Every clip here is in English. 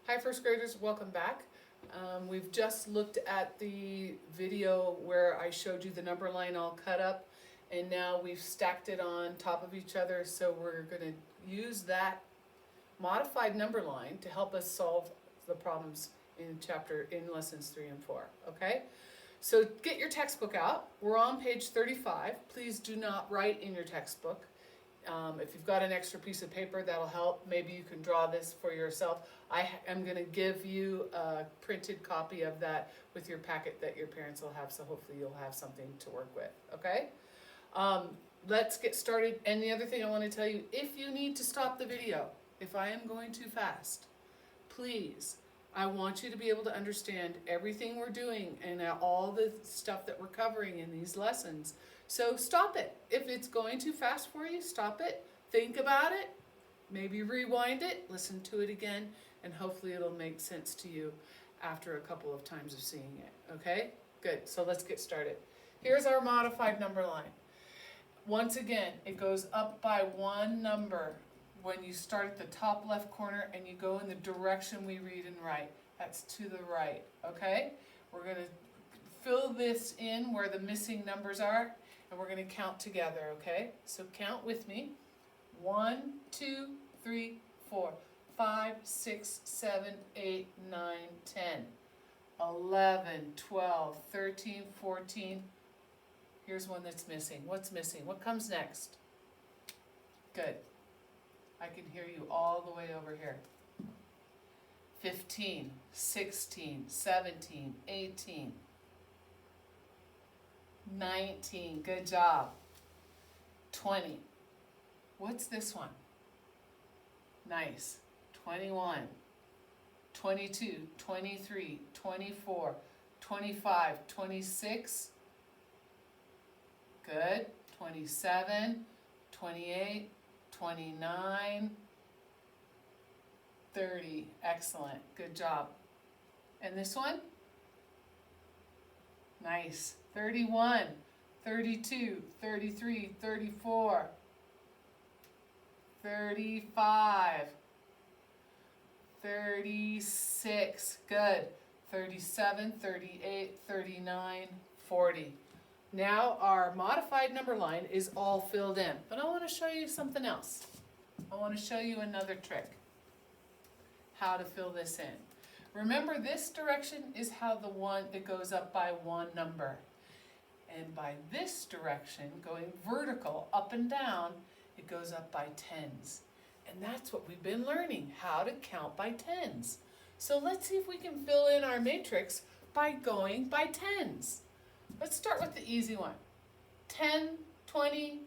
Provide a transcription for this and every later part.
Hi first graders, welcome back. We've just looked at the video where I showed you the number line all cut up, and now we've stacked it on top of each other, so we're going to use that modified number line to help us solve the problems in lessons 3 and 4, okay? So get your textbook out. We're on page 35. Please do not write in your textbook. If you've got an extra piece of paper, that'll help. Maybe you can draw this for yourself. I am going to give you a printed copy of that with your packet that your parents will have, so hopefully you'll have something to work with, okay? Let's get started. And the other thing I want to tell you, if you need to stop the video, if I am going too fast, please, I want you to be able to understand everything we're doing and all the stuff that we're covering in these lessons. So stop it. If it's going too fast for you, stop it. Think about it. Maybe rewind it, listen to it again, and hopefully it'll make sense to you after a couple of times of seeing it. Okay? Good. So let's get started. Here's our modified number line. Once again, it goes up by one number when you start at the top left corner and you go in the direction we read and write. That's to the right. Okay? We're going to fill this in where the missing numbers are, and we're going to count together, okay? So count with me. 1, 2, 3, 4, 5, 6, 7, 8, 9, 10, 11, 12, 13, 14. Here's one that's missing. What's missing? What comes next? Good. I can hear you all the way over here. 15, 16, 17, 18. 19, good job. 20. What's this one? Nice. 21, 22, 23, 24, 25, 26. Good. 27, 28, 29, 30. Excellent. Good job. And this one? Nice. 31, 32, 33, 34, 35, 36, good, 37, 38, 39, 40. Now our modified number line is all filled in, but I want to show you something else. I want to show you another trick, how to fill this in. Remember, this direction is how the one that goes up by one number. And by this direction, going vertical, up and down, it goes up by tens. And that's what we've been learning, how to count by tens. So let's see if we can fill in our matrix by going by tens. Let's start with the easy one. 10, 20,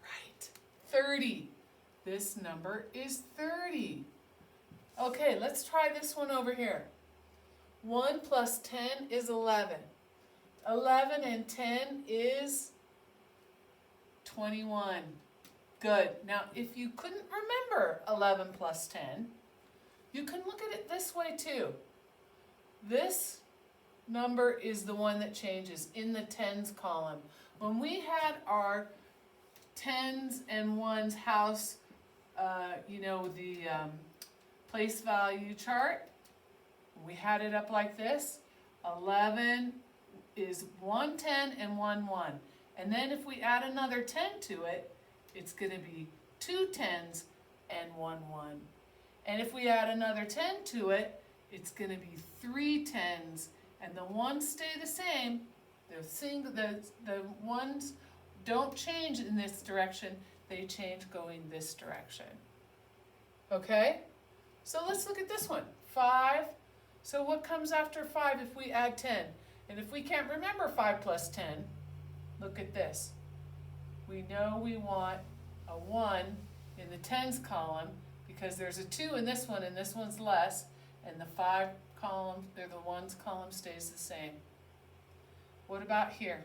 right, 30. This number is 30. Okay, let's try this one over here. 1 plus 10 is 11. 11 and 10 is 21. Good. Now, if you couldn't remember 11 plus 10, you can look at it this way too. This number is the one that changes in the tens column. When we had our tens and ones house, the place value chart, we had it up like this. 11 is 1 10 and 1 1. And then if we add another 10 to it, it's going to be 2 10s and 1 1. And if we add another 10 to it, it's going to be 3 10s, and the ones stay the same. The ones don't change in this direction, they change going this direction. Okay? So let's look at this one. 5. So what comes after 5 if we add 10? And if we can't remember 5 plus 10, look at this. We know we want a 1 in the tens column because there's a 2 in this one and this one's less, and the 5 column, or the ones column stays the same. What about here?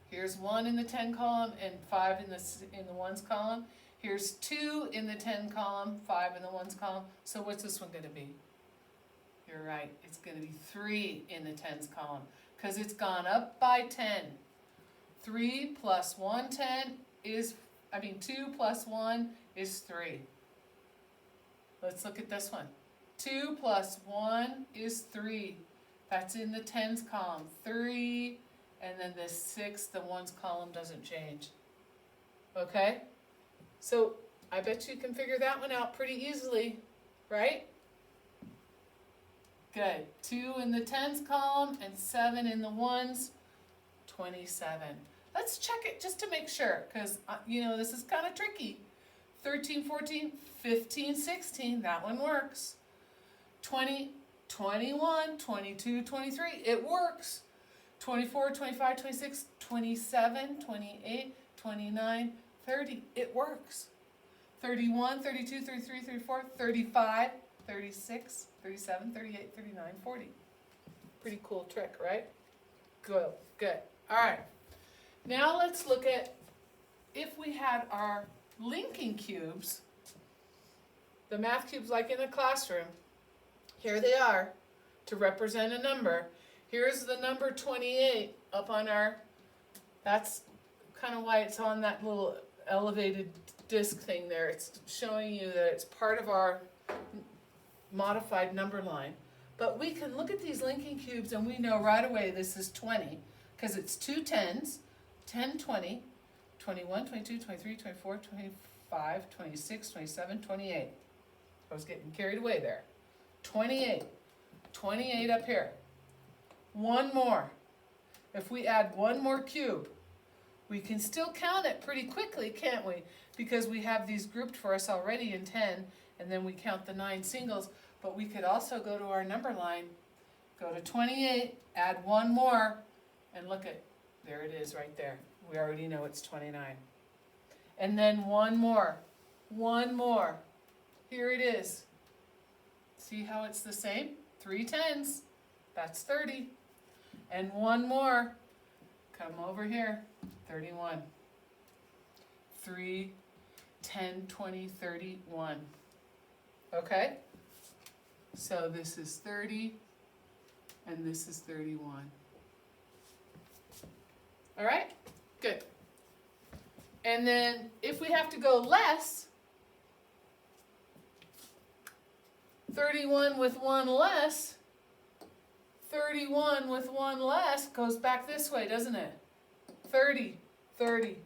Here's 1 in the 10 column and 5 in the ones column. Here's 2 in the 10 column, 5 in the ones column. So what's this one going to be? You're right, it's going to be 3 in the tens column because it's gone up by 10. 3 plus 1 10 is, 2 plus 1 is 3. Let's look at this one. 2 plus 1 is 3. That's in the tens column. 3, and then this 6, the ones column doesn't change. Okay? So I bet you can figure that one out pretty easily, right? Good. 2 in the tens column and 7 in the ones. 27. Let's check it just to make sure, because this is kind of tricky. 13, 14, 15, 16, that one works. 20, 21, 22, 23, it works. 24, 25, 26, 27, 28, 29, 30, it works. 31, 32, 33, 34, 35, 36, 37, 38, 39, 40. Pretty cool trick, right? Good, good. All right. Now let's look at if we had our linking cubes, the math cubes like in the classroom. Here they are to represent a number. Here's the number 28 up on our, that's kind of why it's on that little elevated disc thing there. It's showing you that it's part of our modified number line. But we can look at these linking cubes and we know right away this is 20 because it's two tens, 10, 20, 21, 22, 23, 24, 25, 26, 27, 28. I was getting carried away there. 28. 28 up here. One more. If we add one more cube, we can still count it pretty quickly, can't we? Because we have these grouped for us already in 10, and then we count the 9 singles. But we could also go to our number line, go to 28, add one more, and look at, there it is right there. We already know it's 29. And then one more. Here it is. See how it's the same? 3 tens, that's 30. And one more, come over here, 31. 3, 10, 20, 31. Okay? So this is 30, and this is 31. All right? Good. And then if we have to go less, 31 with one less, 31 with one less goes back this way, doesn't it? 30, 30.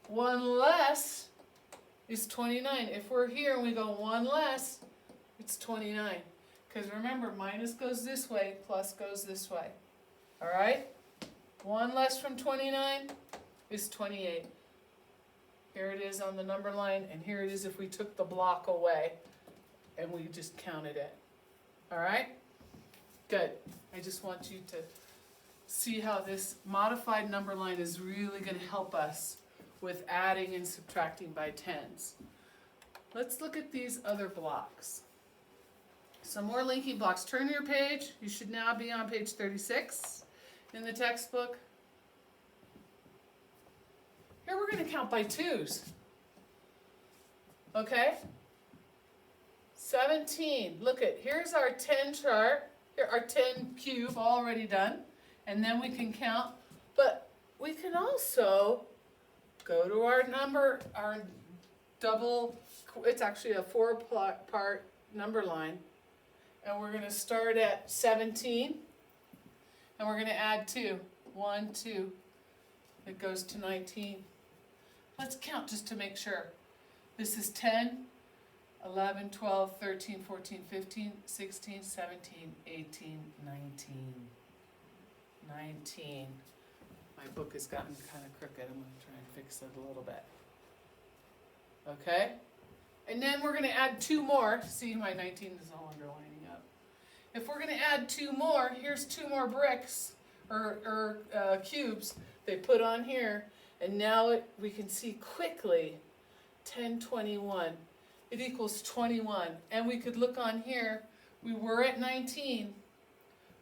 One less is 29. If we're here and we go one less, it's 29. Because remember, minus goes this way, plus goes this way. All right? One less from 29 is 28. Here it is on the number line, and here it is if we took the block away and we just counted it. All right? Good. I just want you to see how this modified number line is really going to help us with adding and subtracting by tens. Let's look at these other blocks. Some more linking blocks. Turn your page. You should now be on page 36 in the textbook. Here we're going to count by twos. Okay? 17. Look at, here's our 10 chart. Here, our 10 cube already done. And then we can count. But we can also go to our number, our double, it's actually a 4-part number line. And we're going to start at 17. And we're going to add 2. 1, 2. It goes to 19. Let's count just to make sure. This is 10, 11, 12, 13, 14, 15, 16, 17, 18, 19. 19. My book has gotten kind of crooked. I'm going to try and fix it a little bit. Okay? And then we're going to add 2 more. See, my 19 is no longer lining up. If we're going to add 2 more, here's 2 more bricks or cubes they put on here. And now we can see quickly 10, 21. It equals 21. And we could look on here. We were at 19.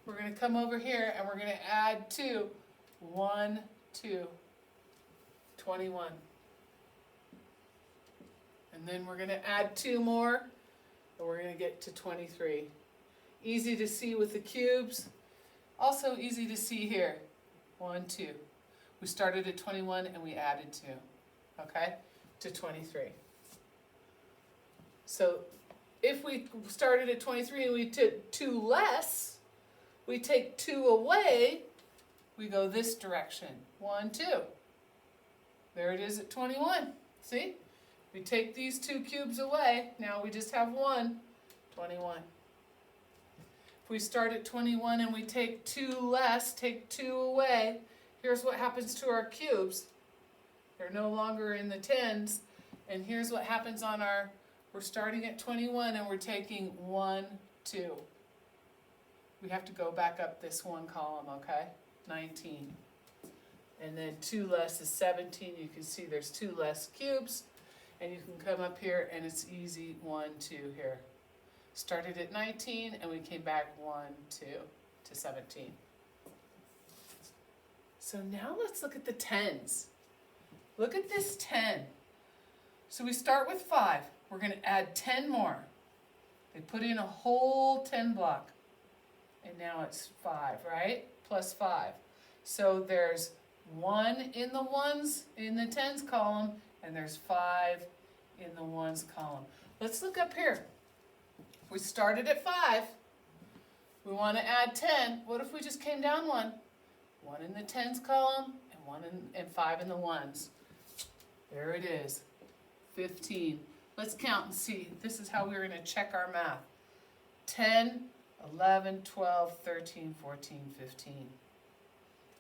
We're going to come over here and we're going to add 2. 1, 2. 21. And then we're going to add 2 more. And we're going to get to 23. Easy to see with the cubes. Also easy to see here. 1, 2. We started at 21 and we added 2, okay, to 23. So if we started at 23 and we took 2 less, we take 2 away, we go this direction. 1, 2. There it is at 21. See? We take these 2 cubes away. Now we just have 1. 21. If we start at 21 and we take 2 less, take 2 away, here's what happens to our cubes. They're no longer in the tens. And here's what happens on our, we're starting at 21 and we're taking 1, 2. We have to go back up this 1 column, okay? 19. And then 2 less is 17. You can see there's 2 less cubes. And you can come up here and it's easy, 1, 2 here. Started at 19 and we came back 1, 2 to 17. So now let's look at the tens. Look at this 10. So we start with 5. We're going to add 10 more. They put in a whole 10 block. And now it's 5, right? Plus 5. So there's 1 in the ones in the tens column, and there's 5 in the ones column. Let's look up here. We started at 5. We want to add 10. What if we just came down 1? 1 in the tens column and 5 in the ones. There it is. 15. Let's count and see. This is how we're going to check our math. 10, 11, 12, 13, 14, 15.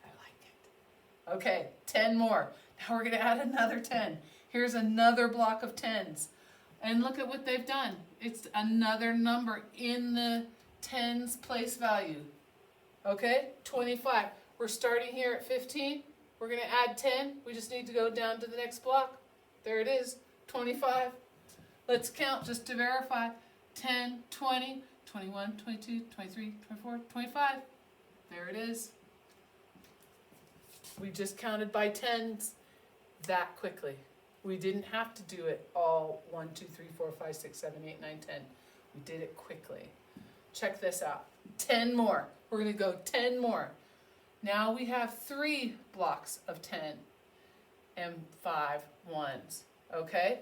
I like it. Okay, 10 more. Now we're going to add another 10. Here's another block of 10s. And look at what they've done. It's another number in the tens place value. Okay, 25. We're starting here at 15. We're going to add 10. We just need to go down to the next block. There it is, 25. Let's count just to verify. 10, 20, 21, 22, 23, 24, 25. There it is. We just counted by tens that quickly. We didn't have to do it all 1, 2, 3, 4, 5, 6, 7, 8, 9, 10. We did it quickly. Check this out. 10 more. We're going to go 10 more. Now we have 3 blocks of 10 and 5 ones. Okay?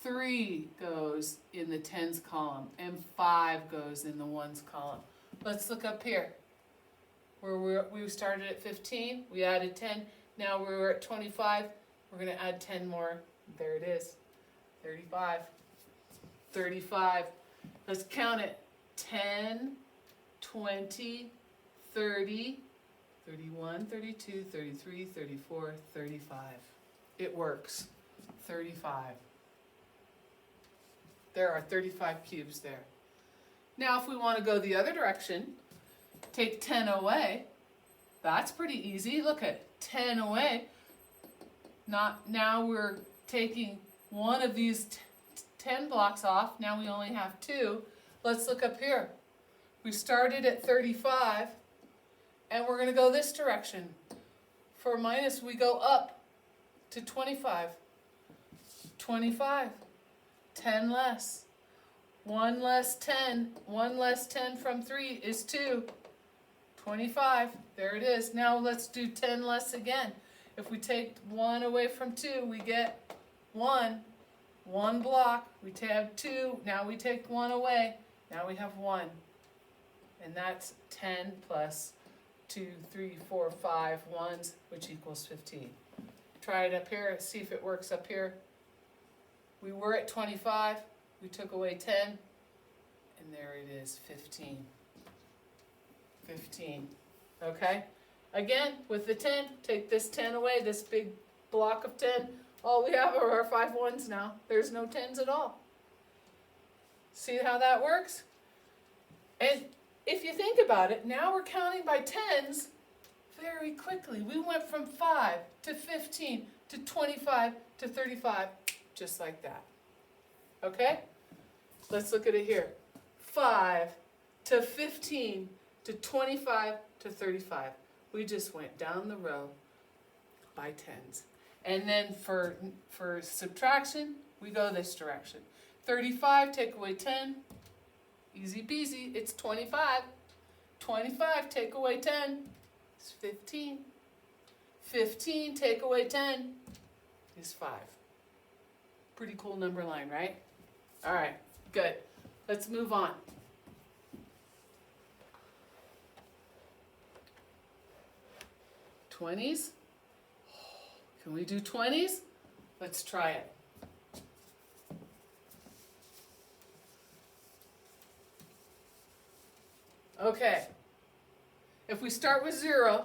3 goes in the tens column and 5 goes in the ones column. Let's look up here. Where we started at 15, we added 10. Now we're at 25. We're going to add 10 more. There it is. 35. 35. Let's count it. 10, 20, 30, 31, 32, 33, 34, 35. It works. 35. There are 35 cubes there. Now if we want to go the other direction, take 10 away. That's pretty easy. Look at 10 away. Now we're taking one of these 10 blocks off. Now we only have 2. Let's look up here. We started at 35 and we're going to go this direction. For minus, we go up to 25. 25. 10 less. 1 less 10. 1 less 10 from 3 is 2. 25. There it is. Now let's do 10 less again. If we take 1 away from 2, we get 1. 1 block. We have 2. Now we take 1 away. Now we have 1. And that's 10 plus 2, 3, 4, 5 ones, which equals 15. Try it up here. See if it works up here. We were at 25. We took away 10. And there it is, 15. 15. Okay? Again, with the 10, take this 10 away, this big block of 10. All we have are our 5 ones now. There's no 10s at all. See how that works? And if you think about it, now we're counting by 10s very quickly. We went from 5 to 15 to 25 to 35, just like that. Okay? Let's look at it here. 5 to 15 to 25 to 35. We just went down the row by 10s. And then for subtraction, we go this direction. 35, take away 10. Easy peasy, it's 25. 25, take away 10. It's 15. 15, take away 10 is 5. Pretty cool number line, right? All right, good. let's move on. Twenties? Can we do 20s? Let's try it. Okay. If we start with 0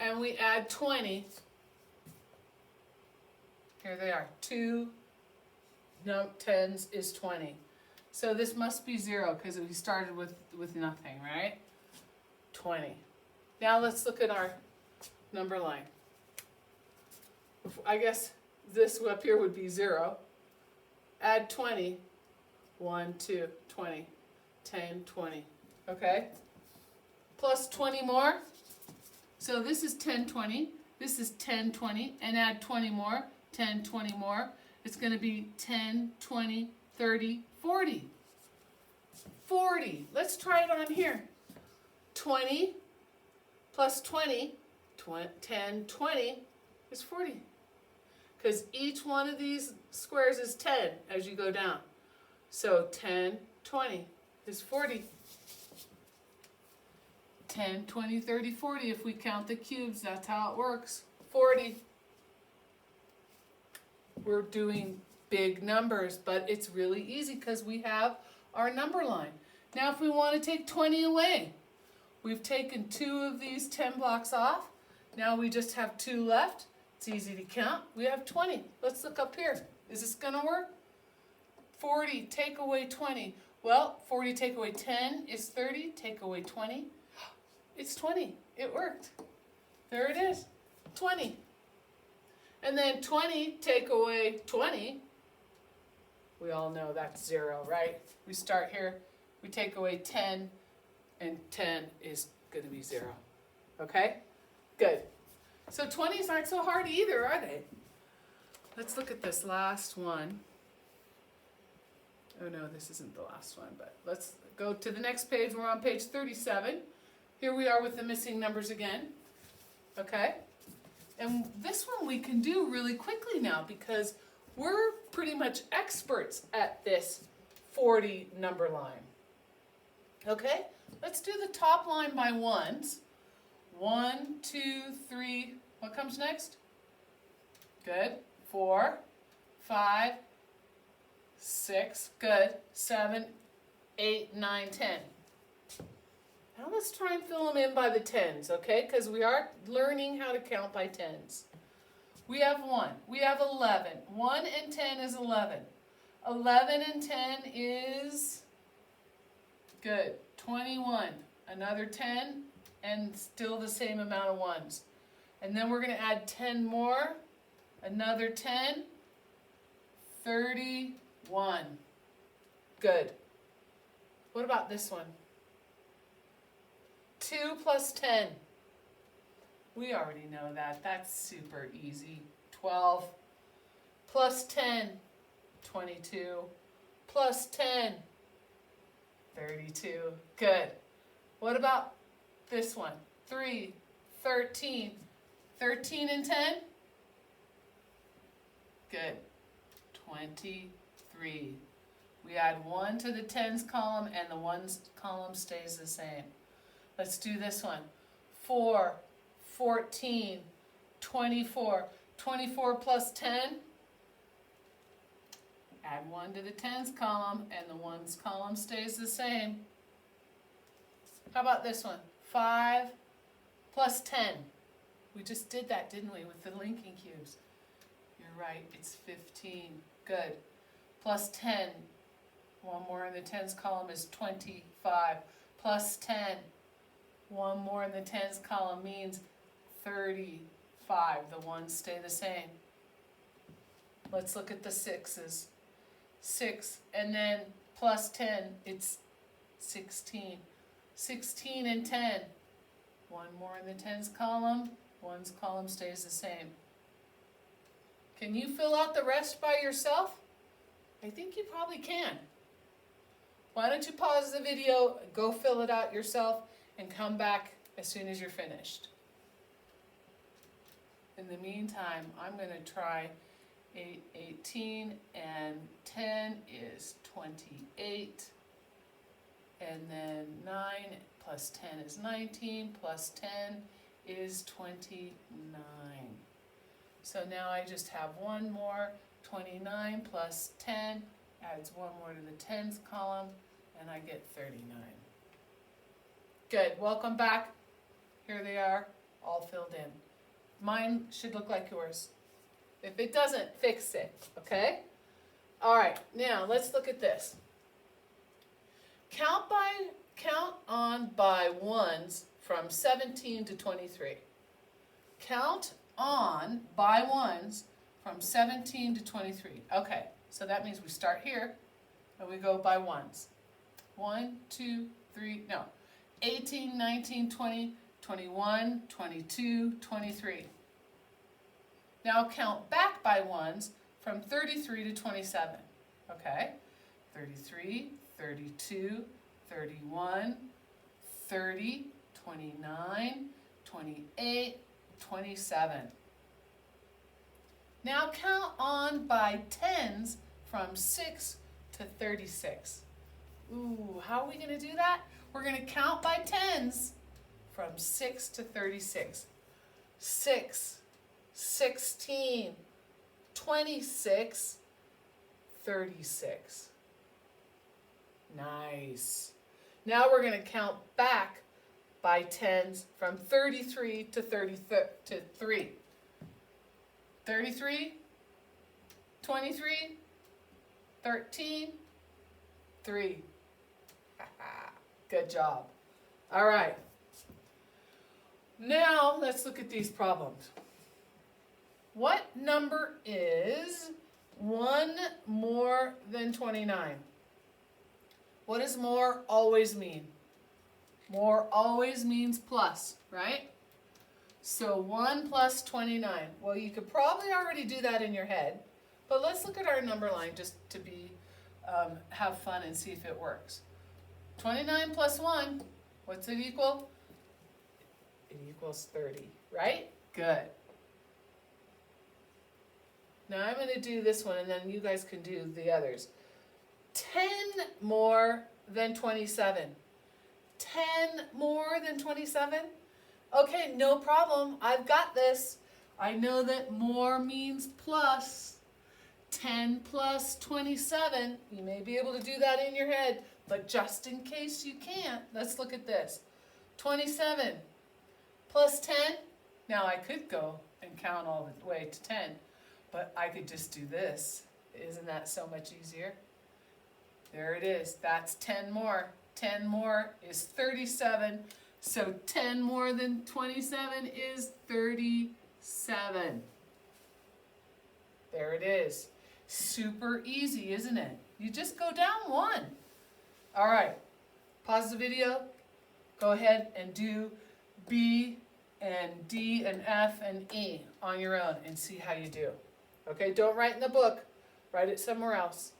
and we add 20, here they are. 2 tens is 20. So this must be 0 because we started with nothing, right? 20. Now let's look at our number line. I guess this up here would be 0. Add 20. 1, 2, 20. 10, 20. Okay? Plus 20 more. So this is 10, 20. This is 10, 20. And add 20 more. 10, 20 more. It's going to be 10, 20, 30, 40. 40. Let's try it on here. 20 plus 20, 10, 20 is 40. Because each one of these squares is 10 as you go down. So 10, 20 is 40. 10, 20, 30, 40. If we count the cubes, that's how it works. 40. We're doing big numbers, but it's really easy because we have our number line. Now if we want to take 20 away, we've taken 2 of these 10 blocks off. Now we just have 2 left. It's easy to count. We have 20. Let's look up here. Is this going to work? 40, take away 20. Well, 40 take away 10 is 30. Take away 20. It's 20. It worked. There it is. 20. And then 20 take away 20. We all know that's 0, right? We start here. We take away 10. And 10 is going to be 0. Okay? Good. So 20s aren't so hard either, are they? Let's look at this last one. Oh no, this isn't the last one, but let's go to the next page. We're on page 37. Here we are with the missing numbers again. Okay? And this one we can do really quickly now because we're pretty much experts at this 40 number line. Okay? Let's do the top line by ones. 1, 2, 3. What comes next? Good. 4, 5, 6. Good. 7, 8, 9, 10. Now let's try and fill them in by the tens, okay? Because we are learning how to count by tens. We have 1. We have 11. 1 and 10 is 11. 11 and 10 is... Good. 21. Another 10 and still the same amount of ones. And then we're going to add 10 more. Another 10. 31. Good. What about this one? 2 plus 10. We already know that. That's super easy. 12. Plus 10. 22. Plus 10. 32. Good. What about this one? 3, 13. 13 and 10? Good. 23. We add 1 to the tens column and the ones column stays the same. Let's do this one. 4, 14, 24. 24 plus 10? Add 1 to the tens column and the ones column stays the same. How about this one? 5 plus 10. We just did that, didn't we, with the linking cubes? You're right, it's 15. Good. Plus 10. 1 more in the tens column is 25. Plus 10. 1 more in the tens column means 35. The ones stay the same. Let's look at the sixes. 6 and then plus 10, it's 16. 16 and 10. 1 more in the tens column, ones column stays the same. Can you fill out the rest by yourself? I think you probably can. Why don't you pause the video, go fill it out yourself, and come back as soon as you're finished. In the meantime, I'm going to try 8, 18, and 10 is 28. And then 9 plus 10 is 19, plus 10 is 29. So now I just have one more, 29 plus 10, adds one more to the tens column, and I get 39. Good, welcome back. Here they are, all filled in. Mine should look like yours. If it doesn't, fix it, okay? All right, now let's look at this. Count on by ones from 17 to 23. Count on by ones from 17 to 23. Okay, so that means we start here and we go by ones. 1, 2, 3, no. 18, 19, 20, 21, 22, 23. Now count back by ones from 33 to 27. Okay, 33, 32, 31, 30, 29, 28, 27. Now count on by tens from 6 to 36. Ooh, how are we going to do that? We're going to count by tens from 6 to 36. 6, 16, 26, 36. Nice. Now we're going to count back by tens from 33 to 3. 33, 23, 13, 3. Good job. All right. Now let's look at these problems. What number is 1 more than 29? What does more always mean? More always means plus, right? So 1 plus 29. Well, you could probably already do that in your head, but let's look at our number line just to be have fun and see if it works. 29 plus 1, what's it equal? It equals 30, right? Good. Now I'm going to do this one, and then you guys can do the others. 10 more than 27. 10 more than 27? Okay, no problem. I've got this. I know that more means plus. 10 plus 27. You may be able to do that in your head, but just in case you can't, let's look at this. 27 plus 10. Now I could go and count all the way to 10, but I could just do this. Isn't that so much easier? There it is. That's 10 more. 10 more is 37. So 10 more than 27 is 37. There it is. Super easy, isn't it? You just go down one. All right. Pause the video. Go ahead and do B and D and F and E on your own and see how you do. Okay, don't write in the book. Write it somewhere else.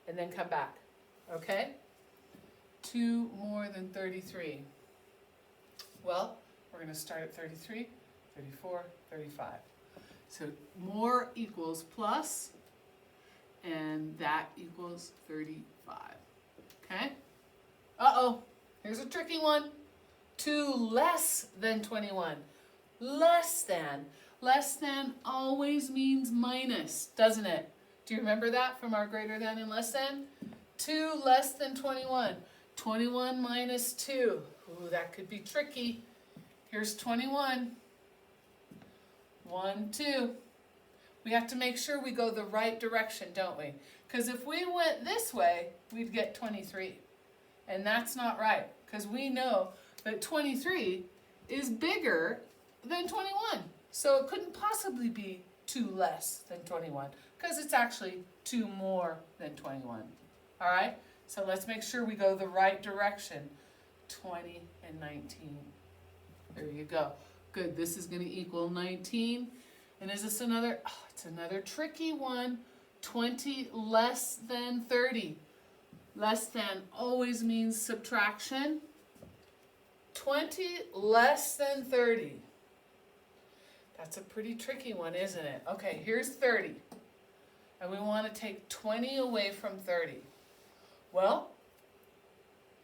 And then come back. Okay? 2 more than 33. Well, we're going to start at 33, 34, 35. So more equals plus, and that equals 35. Okay? Uh-oh, here's a tricky one. 2 less than 21. Less than. Less than always means minus, doesn't it? Do you remember that from our greater than and less than? 2 less than 21. 21 minus 2. Ooh, that could be tricky. Here's 21. 1, 2. We have to make sure we go the right direction, don't we? Because if we went this way, we'd get 23. And that's not right, because we know that 23 is bigger than 21. So it couldn't possibly be 2 less than 21, because it's actually 2 more than 21. All right? So let's make sure we go the right direction. 20 and 19. There you go. Good. This is going to equal 19. And is this another? Oh, it's another tricky one. 20 less than 30. Less than always means subtraction. 20 less than 30. That's a pretty tricky one, isn't it? Okay, here's 30. and we want to take 20 away from 30. Well,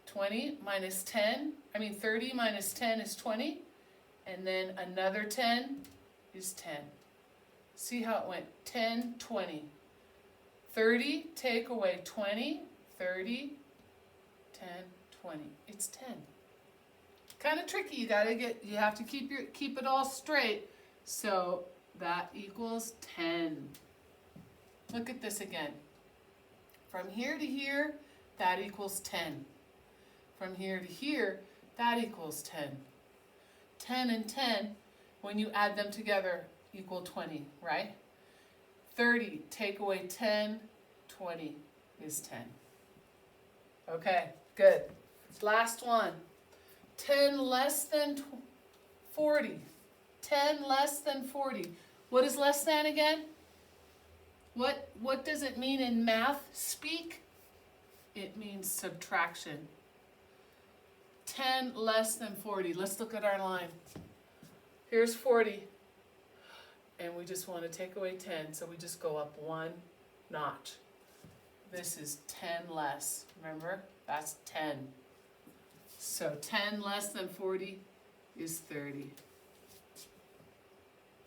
30 minus 10 is 20, and then another 10 is 10. See how it went? 10, 20. 30, take away 20, 30, 10, 20. It's 10. Kind of tricky. You have to keep it all straight. So that equals 10. Look at this again. From here to here, that equals 10. From here to here, that equals 10. 10 and 10, when you add them together, equal 20, right? 30, take away 10, 20 is 10. Okay, good. Last one. 10 less than 40. 10 less than 40. What is less than again? What does it mean in math speak? It means subtraction. 10 less than 40. Let's look at our line. Here's 40. And we just want to take away 10, so we just go up one notch. This is 10 less. Remember? That's 10. So 10 less than 40 is 30.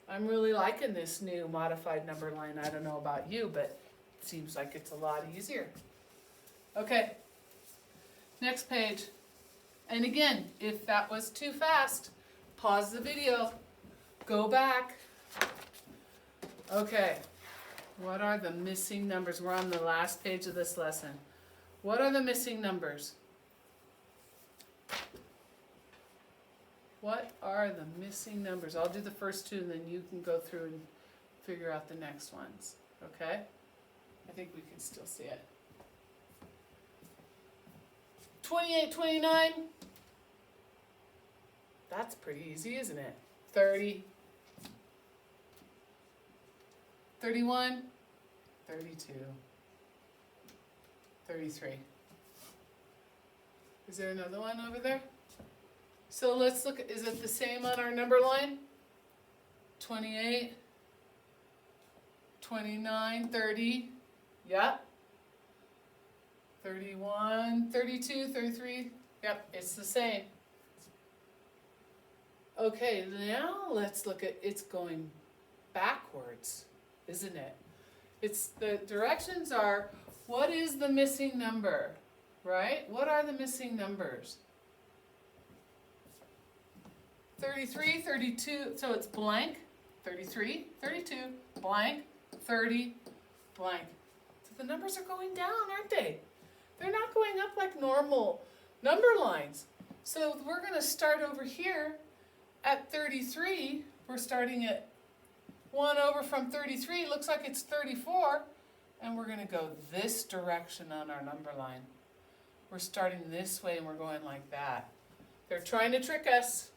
I'm really liking this new modified number line. I don't know about you, but it seems like it's a lot easier. Okay, next page. And again, if that was too fast, pause the video, go back. Okay, what are the missing numbers? We're on the last page of this lesson. What are the missing numbers? What are the missing numbers? I'll do the first two and then you can go through and figure out the next ones, okay? I think we can still see it. 28, 29. That's pretty easy, isn't it? 30. 31. 32. 33. Is there another one over there? So let's look, is it the same on our number line? 28, 29, 30, yep. 31, 32, 33, yep, it's the same. Okay, now let's look at, it's going backwards, isn't it? It's, the directions are, what is the missing number, right? What are the missing numbers? 33, 32, so it's blank, 33, 32, blank, 30, blank. So the numbers are going down, aren't they? They're not going up like normal number lines. So we're going to start over here at 33. We're starting at 1 over from 33. Looks like it's 34. And we're going to go this direction on our number line. We're starting this way and we're going like that. They're trying to trick us.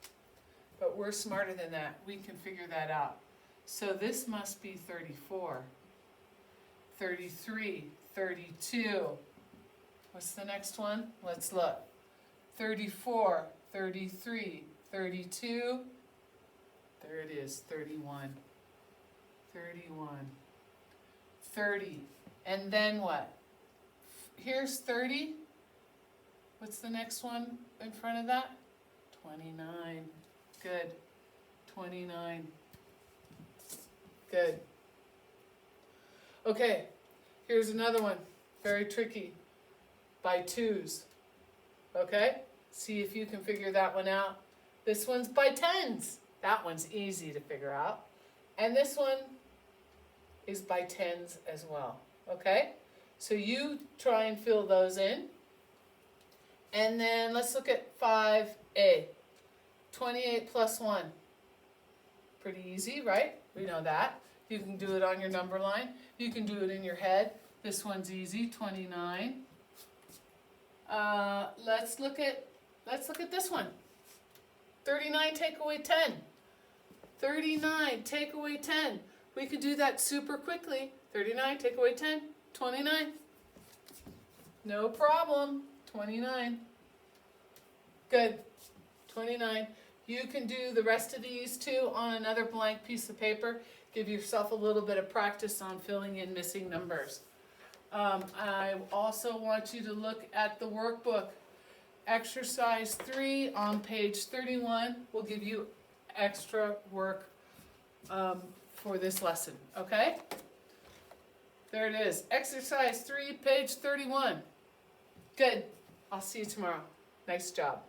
But we're smarter than that. We can figure that out. So this must be 34, 33, 32. What's the next one? Let's look. 34, 33, 32. There it is, 31. 31. 30. And then what? Here's 30. What's the next one in front of that? 29. Good. 29. Good. Okay, here's another one. Very tricky. By twos. Okay? See if you can figure that one out. This one's by tens. That one's easy to figure out. And this one is by tens as well. Okay? So you try and fill those in. And then let's look at 5A. 28 plus 1. Pretty easy, right? We know that. You can do it on your number line. You can do it in your head. This one's easy, 29. Let's look at this one. 39 take away 10. 39 take away 10. We could do that super quickly. 39 take away 10. 29. No problem. 29. Good. 29. You can do the rest of these too on another blank piece of paper. give yourself a little bit of practice on filling in missing numbers. I also want you to look at the workbook. Exercise 3 on page 31 will give you extra work for this lesson, okay? There it is. Exercise 3, page 31. Good. I'll see you tomorrow. Nice job.